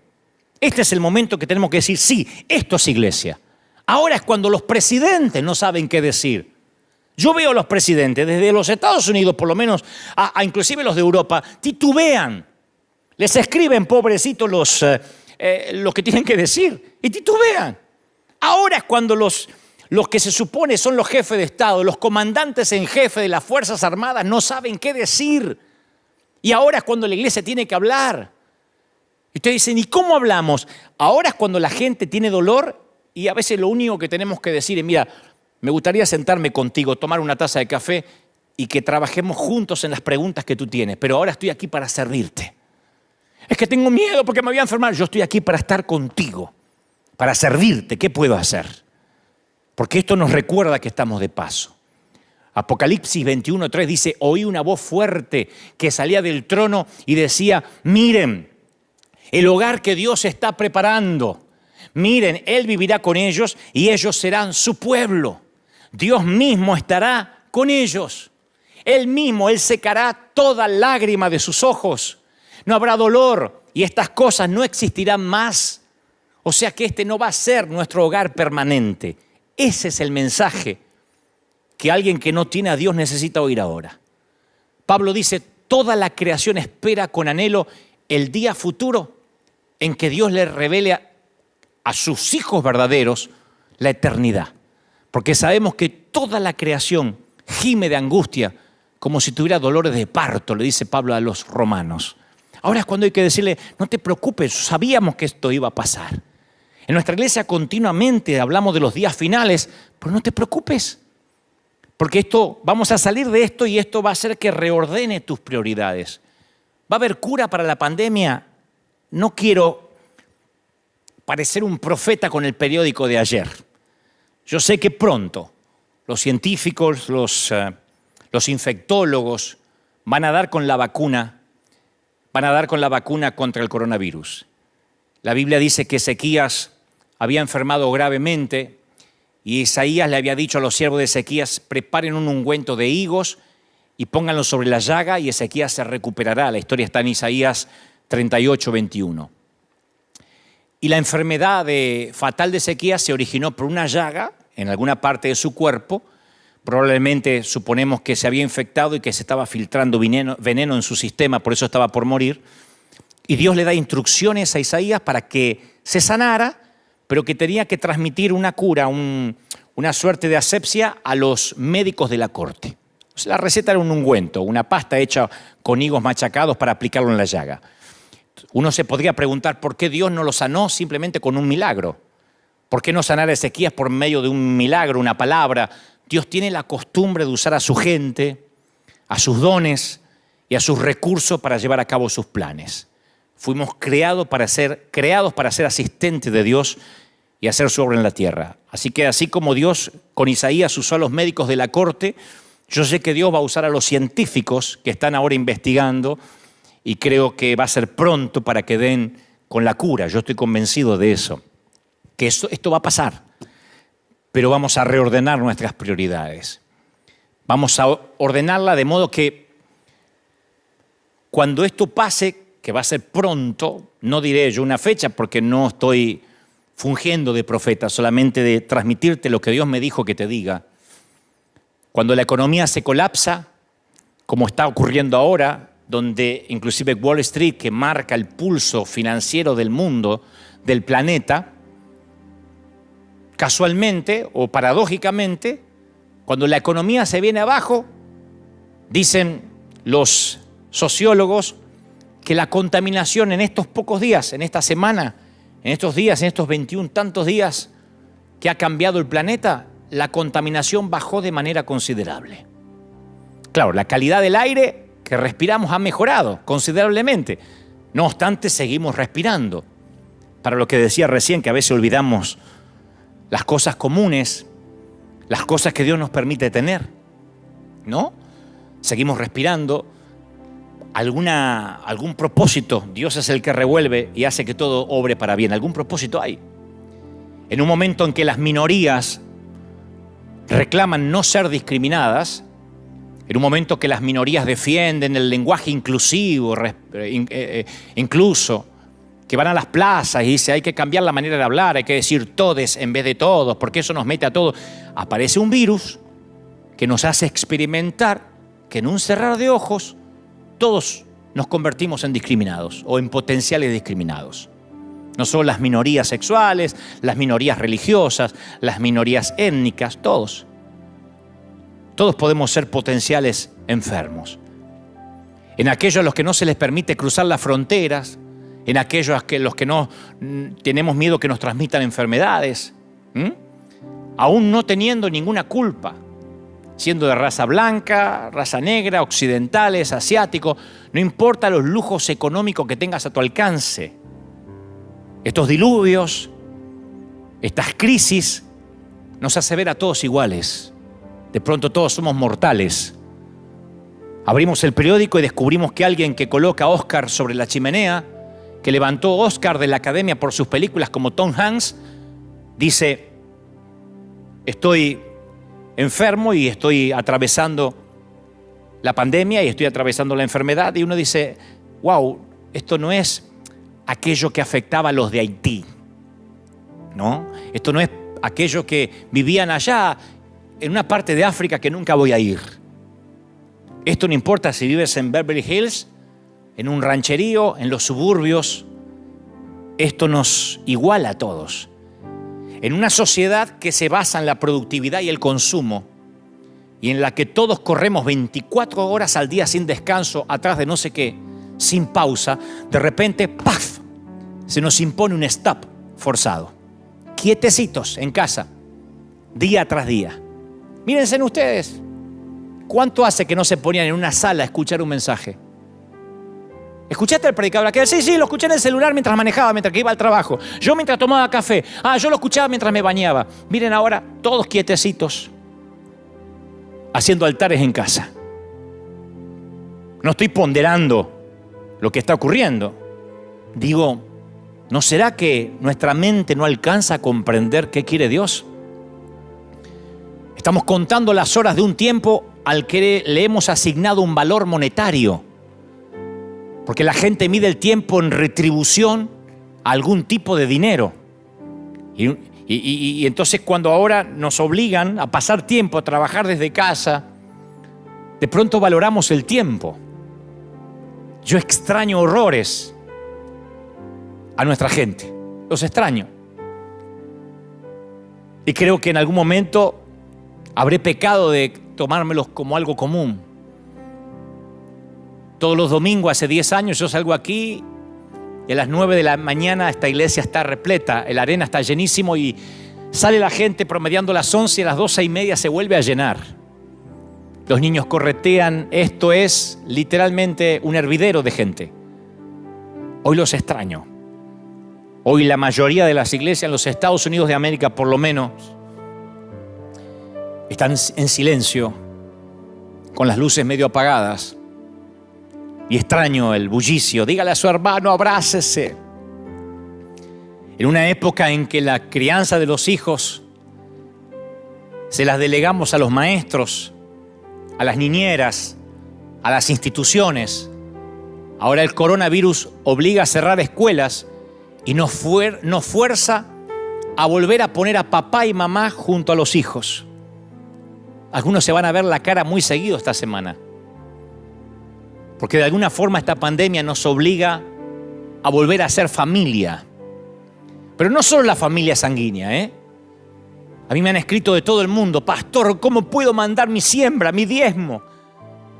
Este es el momento que tenemos que decir, sí, esto es iglesia. Ahora es cuando los presidentes no saben qué decir. Yo veo a los presidentes, desde los Estados Unidos por lo menos, a inclusive los de Europa, titubean. Les escriben, pobrecitos, lo que tienen que decir y titubean. Ahora es cuando los que se supone son los jefes de Estado, los comandantes en jefe de las Fuerzas Armadas no saben qué decir. Y ahora es cuando la iglesia tiene que hablar. Y ustedes dicen, ¿y cómo hablamos? Ahora es cuando la gente tiene dolor y a veces lo único que tenemos que decir es, mira, me gustaría sentarme contigo, tomar una taza de café y que trabajemos juntos en las preguntas que tú tienes, pero ahora estoy aquí para servirte. Es que tengo miedo porque me voy a enfermar. Yo estoy aquí para estar contigo, para servirte. ¿Qué puedo hacer? Porque esto nos recuerda que estamos de paso. Apocalipsis 21:3 dice, oí una voz fuerte que salía del trono y decía, miren, el hogar que Dios está preparando. Miren, Él vivirá con ellos y ellos serán su pueblo. Dios mismo estará con ellos. Él mismo, Él secará toda lágrima de sus ojos. No habrá dolor y estas cosas no existirán más. O sea que este no va a ser nuestro hogar permanente. Ese es el mensaje que alguien que no tiene a Dios necesita oír ahora. Pablo dice, toda la creación espera con anhelo el día futuro en que Dios le revele a sus hijos verdaderos la eternidad. Porque sabemos que toda la creación gime de angustia como si tuviera dolores de parto, le dice Pablo a los romanos. Ahora es cuando hay que decirle, no te preocupes, sabíamos que esto iba a pasar. En nuestra iglesia continuamente hablamos de los días finales, pero no te preocupes. Porque vamos a salir de esto y esto va a hacer que reordene tus prioridades. ¿Va a haber cura para la pandemia? No quiero parecer un profeta con el periódico de ayer. Yo sé que pronto los científicos, los infectólogos van a dar con la vacuna contra el coronavirus. La Biblia dice que Ezequías había enfermado gravemente y Isaías le había dicho a los siervos de Ezequías, preparen un ungüento de higos y pónganlo sobre la llaga y Ezequías se recuperará. La historia está en Isaías 38:21. Y la enfermedad fatal de Ezequías se originó por una llaga en alguna parte de su cuerpo. Probablemente suponemos que se había infectado y que se estaba filtrando veneno en su sistema, por eso estaba por morir. Y Dios le da instrucciones a Isaías para que se sanara, pero que tenía que transmitir una cura, una suerte de asepsia a los médicos de la corte. O sea, la receta era un ungüento, una pasta hecha con higos machacados para aplicarlo en la llaga. Uno se podría preguntar por qué Dios no lo sanó simplemente con un milagro. ¿Por qué no sanar a Ezequías por medio de un milagro, una palabra? Dios tiene la costumbre de usar a su gente, a sus dones y a sus recursos para llevar a cabo sus planes. Fuimos creados para ser asistentes de Dios y hacer su obra en la tierra. Así que así como Dios con Isaías usó a los médicos de la corte, yo sé que Dios va a usar a los científicos que están ahora investigando y creo que va a ser pronto para que den con la cura. Yo estoy convencido de eso, que esto va a pasar, pero vamos a reordenar nuestras prioridades. Vamos a ordenarla de modo que cuando esto pase, que va a ser pronto, no diré yo una fecha porque no estoy fungiendo de profeta, solamente de transmitirte lo que Dios me dijo que te diga. Cuando la economía se colapsa, como está ocurriendo ahora, donde inclusive Wall Street, que marca el pulso financiero del mundo, del planeta, casualmente o paradójicamente, cuando la economía se viene abajo, dicen los sociólogos que la contaminación en estos pocos días, en esta semana, en estos días, en estos 21 tantos días que ha cambiado el planeta, la contaminación bajó de manera considerable. Claro, la calidad del aire que respiramos ha mejorado considerablemente. No obstante, seguimos respirando. Para lo que decía recién, que a veces olvidamos las cosas comunes, las cosas que Dios nos permite tener, ¿no? Seguimos respirando. Algún propósito, Dios es el que revuelve y hace que todo obre para bien. Algún propósito hay. En un momento en que las minorías reclaman no ser discriminadas, en un momento que las minorías defienden el lenguaje inclusivo, incluso, que van a las plazas y dicen hay que cambiar la manera de hablar, hay que decir todes en vez de todos, porque eso nos mete a todos. Aparece un virus que nos hace experimentar que en un cerrar de ojos todos nos convertimos en discriminados o en potenciales discriminados. No solo las minorías sexuales, las minorías religiosas, las minorías étnicas, todos. Todos podemos ser potenciales enfermos. En aquellos a los que no se les permite cruzar las fronteras, en aquellos a los que no tenemos miedo que nos transmitan enfermedades, aún no teniendo ninguna culpa, siendo de raza blanca, raza negra, occidentales, asiáticos, no importa los lujos económicos que tengas a tu alcance. Estos diluvios, estas crisis, nos hace ver a todos iguales. De pronto todos somos mortales. Abrimos el periódico y descubrimos que alguien que coloca a Oscar sobre la chimenea, que levantó Oscar de la academia por sus películas como Tom Hanks, dice, estoy enfermo y estoy atravesando la pandemia y estoy atravesando la enfermedad, y uno dice, wow, esto no es aquello que afectaba a los de Haití, ¿no? Esto no es aquello que vivían allá en una parte de África que nunca voy a ir. Esto no importa si vives en Beverly Hills, en un rancherío, en los suburbios. Esto nos iguala a todos. En una sociedad que se basa en la productividad y el consumo, y en la que todos corremos 24 horas al día sin descanso, atrás de no sé qué, sin pausa, de repente, ¡paf!, se nos impone un stop forzado. Quietecitos en casa, día tras día. Mírense en ustedes, ¿cuánto hace que no se ponían en una sala a escuchar un mensaje? ¿Escuchaste al predicador aquel? Sí, lo escuché en el celular mientras manejaba, mientras que iba al trabajo. Yo mientras tomaba café. Yo lo escuchaba mientras me bañaba. Miren ahora, todos quietecitos, haciendo altares en casa. No estoy ponderando lo que está ocurriendo. Digo, ¿no será que nuestra mente no alcanza a comprender qué quiere Dios? Estamos contando las horas de un tiempo al que le hemos asignado un valor monetario. Porque la gente mide el tiempo en retribución a algún tipo de dinero. Y entonces cuando ahora nos obligan a pasar tiempo, a trabajar desde casa, de pronto valoramos el tiempo. Yo extraño horrores a nuestra gente. Los extraño. Y creo que en algún momento habré pecado de tomármelos como algo común. Todos los domingos, hace 10 años, yo salgo aquí y a las 9 de la mañana esta iglesia está repleta, la arena está llenísimo y sale la gente promediando las 11 y a las 12:30 se vuelve a llenar. Los niños corretean, esto es literalmente un hervidero de gente. Hoy los extraño. Hoy la mayoría de las iglesias en los Estados Unidos de América, por lo menos, están en silencio, con las luces medio apagadas. Y extraño el bullicio. Dígale a su hermano, abrácese. En una época en que la crianza de los hijos se las delegamos a los maestros, a las niñeras, a las instituciones. Ahora el coronavirus obliga a cerrar escuelas y nos fuerza a volver a poner a papá y mamá junto a los hijos. Algunos se van a ver la cara muy seguido esta semana, porque de alguna forma esta pandemia nos obliga a volver a ser familia. Pero no solo la familia sanguínea, ¿eh? A mí me han escrito de todo el mundo: pastor, ¿cómo puedo mandar mi siembra, mi diezmo?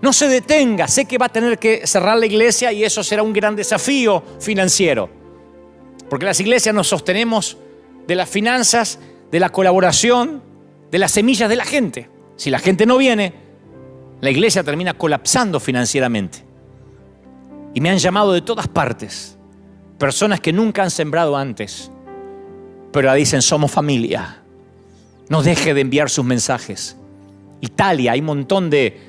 No se detenga, sé que va a tener que cerrar la iglesia y eso será un gran desafío financiero. Porque las iglesias nos sostenemos de las finanzas, de la colaboración, de las semillas de la gente. Si la gente no viene, la iglesia termina colapsando financieramente. Y me han llamado de todas partes, personas que nunca han sembrado antes, pero ahora dicen: somos familia. No deje de enviar sus mensajes. Italia, hay un montón de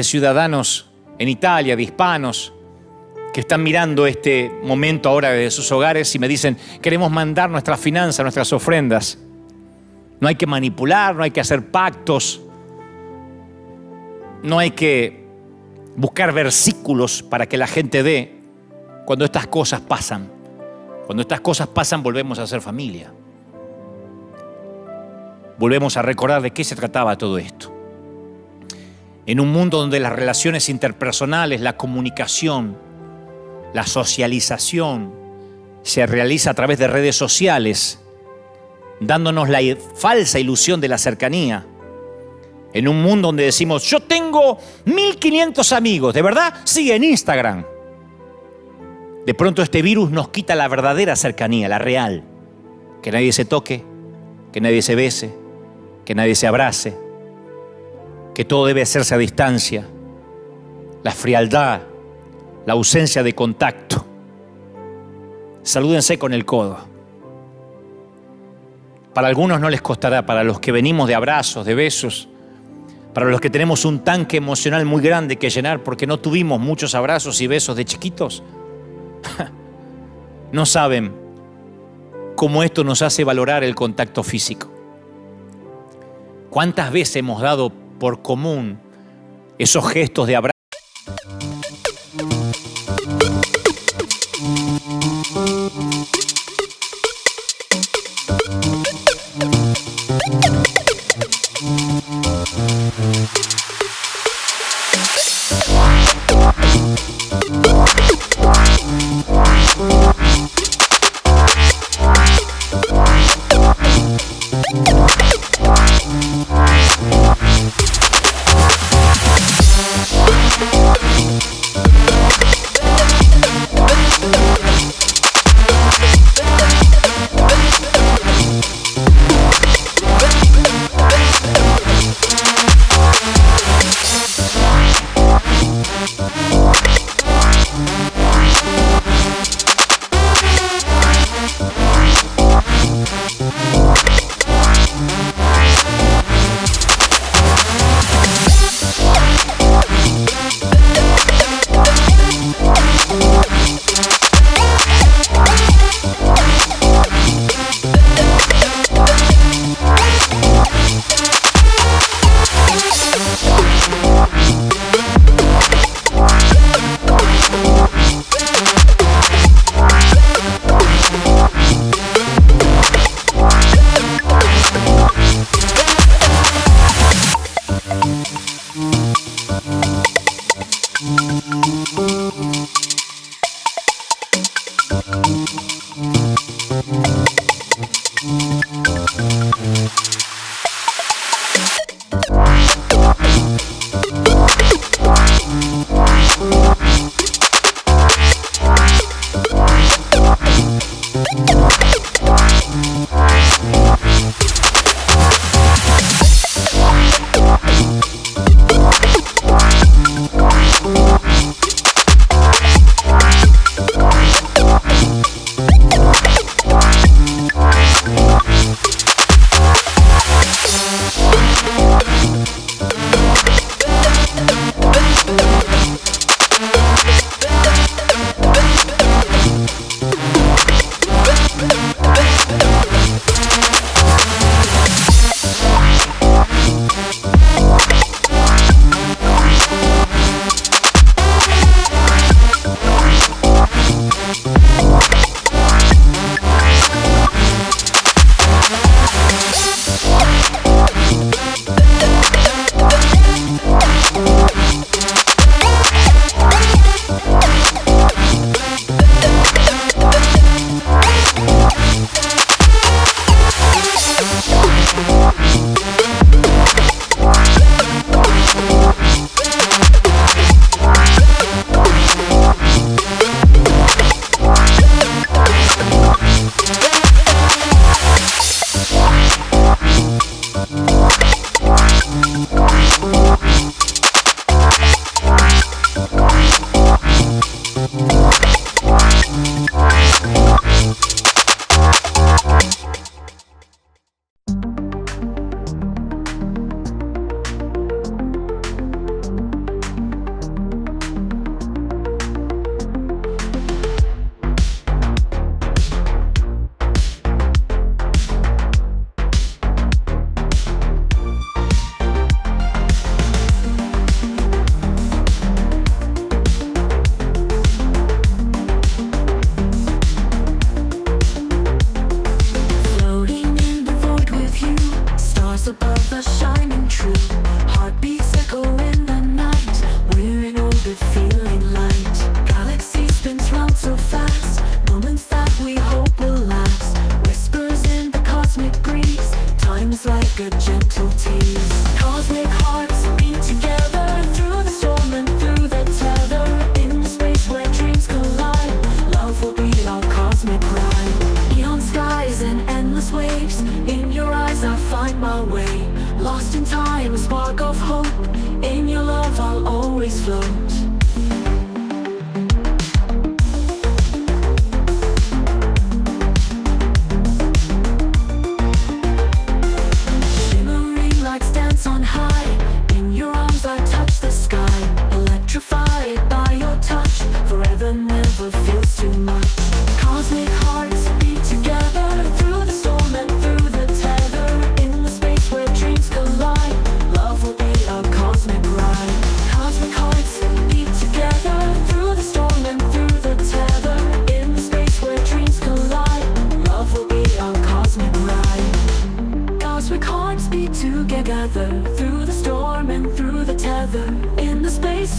ciudadanos en Italia, de hispanos, que están mirando este momento ahora de sus hogares y me dicen: queremos mandar nuestras finanzas, nuestras ofrendas. No hay que manipular, no hay que hacer pactos, no hay que buscar versículos para que la gente dé. Cuando estas cosas pasan, volvemos a ser familia. Volvemos a recordar de qué se trataba todo esto. En un mundo donde las relaciones interpersonales, la comunicación, la socialización se realiza a través de redes sociales, dándonos la falsa ilusión de la cercanía. En un mundo donde decimos: yo tengo 1500 amigos, ¿de verdad? Sí, en Instagram. De pronto este virus nos quita la verdadera cercanía, la real. Que nadie se toque, que nadie se bese, que nadie se abrace, que todo debe hacerse a distancia. La frialdad, la ausencia de contacto. Salúdense con el codo. Para algunos no les costará, para los que venimos de abrazos, de besos, para los que tenemos un tanque emocional muy grande que llenar porque no tuvimos muchos abrazos y besos de chiquitos, no saben cómo esto nos hace valorar el contacto físico. ¿Cuántas veces hemos dado por común esos gestos de abrazo?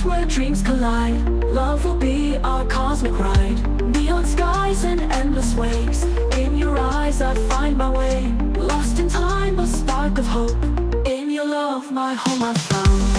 where dreams collide. Love will be our cosmic ride. Neon skies and endless waves. In your eyes I find my way. Lost in time, a spark of hope. In your love, my home I found.